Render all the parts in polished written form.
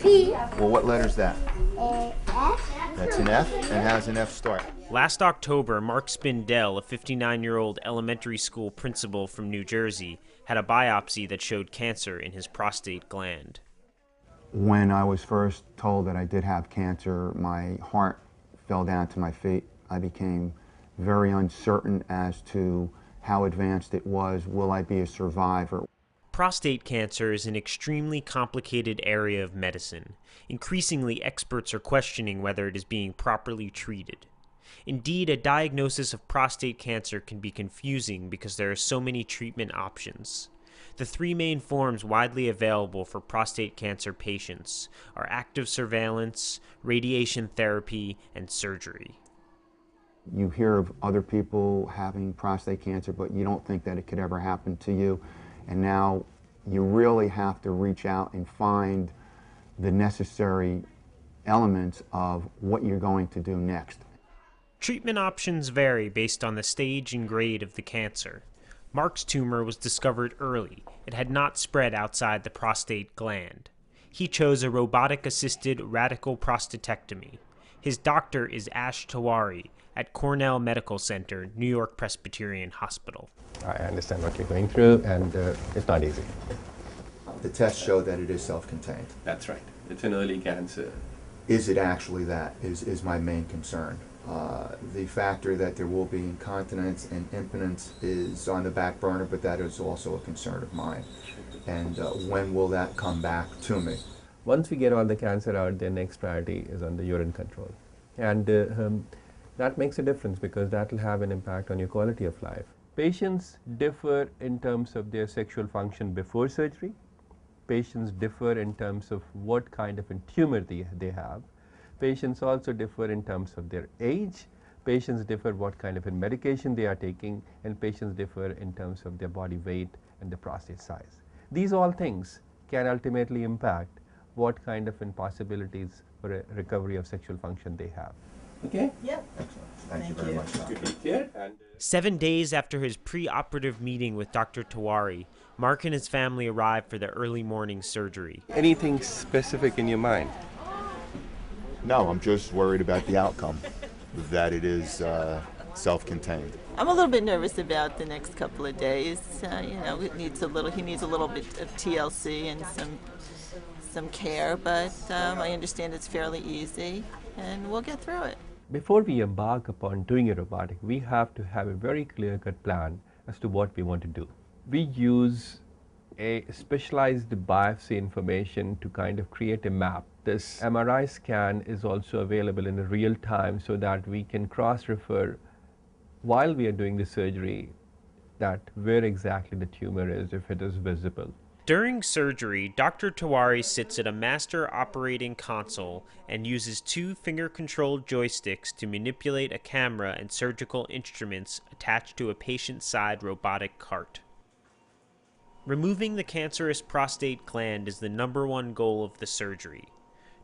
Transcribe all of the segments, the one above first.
P. Well, what letter's that? F. That's an F, and how does an F start? Last October, Mark Spindel, a 59-year-old elementary school principal from New Jersey, had a biopsy that showed cancer in his prostate gland. When I was first told that I did have cancer, my heart fell down to my feet. I became very uncertain as to how advanced it was. Will I be a survivor? Prostate cancer is an extremely complicated area of medicine. Increasingly, experts are questioning whether it is being properly treated. Indeed, a diagnosis of prostate cancer can be confusing because there are so many treatment options. The three main forms widely available for prostate cancer patients are active surveillance, radiation therapy, and surgery. You hear of other people having prostate cancer, but you don't think that it could ever happen to you. And now you really have to reach out and find the necessary elements of what you're going to do next. Treatment options vary based on the stage and grade of the cancer. Mark's tumor was discovered early. It had not spread outside the prostate gland. He chose a robotic-assisted radical prostatectomy. His doctor is Tewari at Cornell Medical Center, New York Presbyterian Hospital. I understand what you're going through, and it's not easy. The tests show that it is self-contained. That's right. It's an early cancer. Is it actually that is my main concern. The factor that there will be incontinence and impotence is on the back burner, but that is also a concern of mine. And when will that come back to me? Once we get all the cancer out, the next priority is on the urine control. And that makes a difference because that will have an impact on your quality of life. Patients differ in terms of their sexual function before surgery. Patients differ in terms of what kind of a tumor they have. Patients also differ in terms of their age. Patients differ what kind of a medication they are taking, and patients differ in terms of their body weight and the prostate size. These all things can ultimately impact what kind of possibilities for a recovery of sexual function they have. Okay? Yep. Thank you very much. Good to hear. And 7 days after his pre-operative meeting with Dr. Tewari, Mark and his family arrived for the early morning surgery. anything specific in your mind? No, I'm just worried about the outcome, that it is self-contained. I'm a little bit nervous about the next couple of days. He needs a little bit of TLC and some care, but I understand it's fairly easy, and we'll get through it. Before we embark upon doing a robotic, we have to have a very clear-cut plan as to what we want to do. We use a specialized biopsy information to kind of create a map. This MRI scan is also available in real time so that we can cross-refer while we are doing the surgery that where exactly the tumor is, if it is visible. During surgery, Dr. Tewari sits at a master operating console and uses 2 finger-controlled joysticks to manipulate a camera and surgical instruments attached to a patient-side robotic cart. Removing the cancerous prostate gland is the #1 goal of the surgery.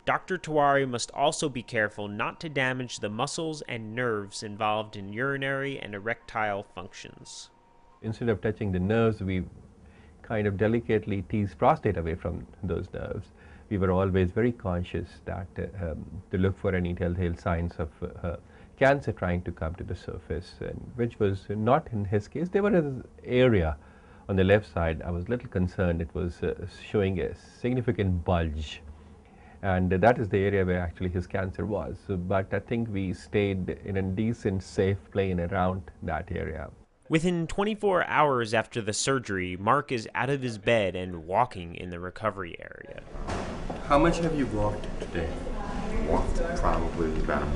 Dr. Tewari must also be careful not to damage the muscles and nerves involved in urinary and erectile functions. Instead of touching the nerves, we kind of delicately tease prostate away from those nerves. We were always very conscious that to look for any telltale signs of cancer trying to come to the surface, and which was not in his case. There was an area on the left side I was a little concerned. It was showing a significant bulge, and that is the area where actually his cancer was. But I think we stayed in a decent, safe plane around that area. Within 24 hours after the surgery, Mark is out of his bed and walking in the recovery area. How much have you walked today? Walked probably about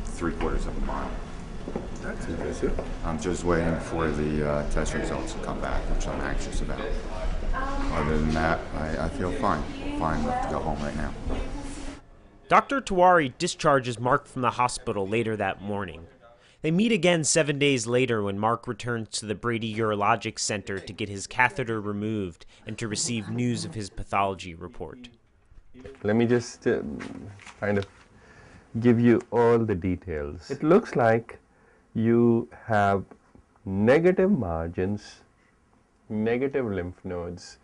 3/4 of a mile. That's impressive. I'm just waiting for the test results to come back, which I'm anxious about. Other than that, I feel fine. Fine enough to go home right now. Dr. Tewari discharges Mark from the hospital later that morning. They meet again 7 days later when Mark returns to the Brady Urologic Center to get his catheter removed and to receive news of his pathology report. Let me just kind of give you all the details. It looks like you have negative margins, negative lymph nodes,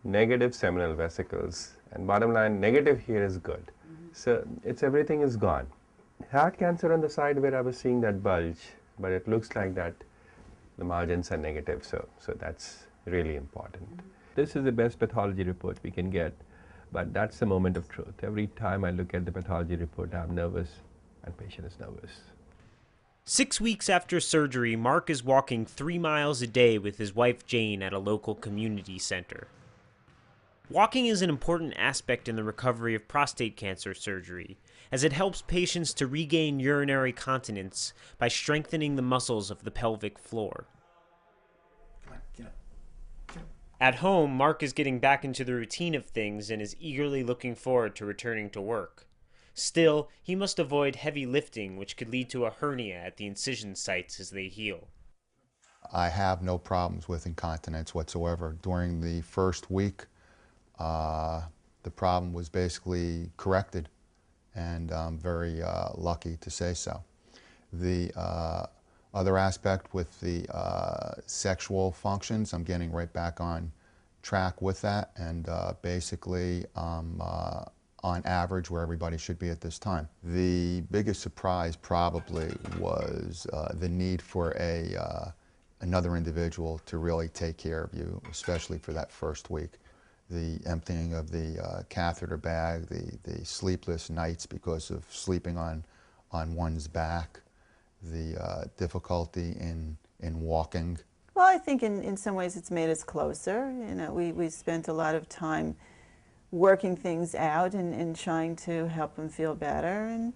negative seminal vesicles, and bottom line, negative here is good. So it's everything is gone. Had cancer on the side where I was seeing that bulge, but it looks like that the margins are negative, so that's really important. This is the best pathology report we can get, but that's the moment of truth. Every time I look at the pathology report, I'm nervous, and patient is nervous. 6 weeks after surgery, Mark is walking 3 miles a day with his wife Jane at a local community center. Walking is an important aspect in the recovery of prostate cancer surgery, as it helps patients to regain urinary continence by strengthening the muscles of the pelvic floor. At home, Mark is getting back into the routine of things and is eagerly looking forward to returning to work. Still, he must avoid heavy lifting, which could lead to a hernia at the incision sites as they heal. I have no problems with incontinence whatsoever. During the first week, the problem was basically corrected, and I'm very lucky to say so. The other aspect with the sexual functions, I'm getting right back on track with that, and basically on average where everybody should be at this time. The biggest surprise probably was the need for another individual to really take care of you, especially for that first week. The emptying of the catheter bag, the sleepless nights because of sleeping on one's back, the difficulty in walking. Well, I think in some ways it's made us closer. You know, we spent a lot of time working things out and trying to help him feel better, and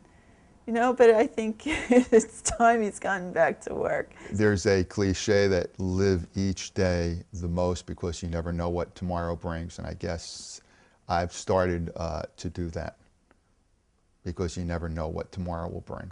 you know, but I think it's time he's gotten back to work. There's a cliche that live each day the most because you never know what tomorrow brings, and I guess I've started to do that because you never know what tomorrow will bring.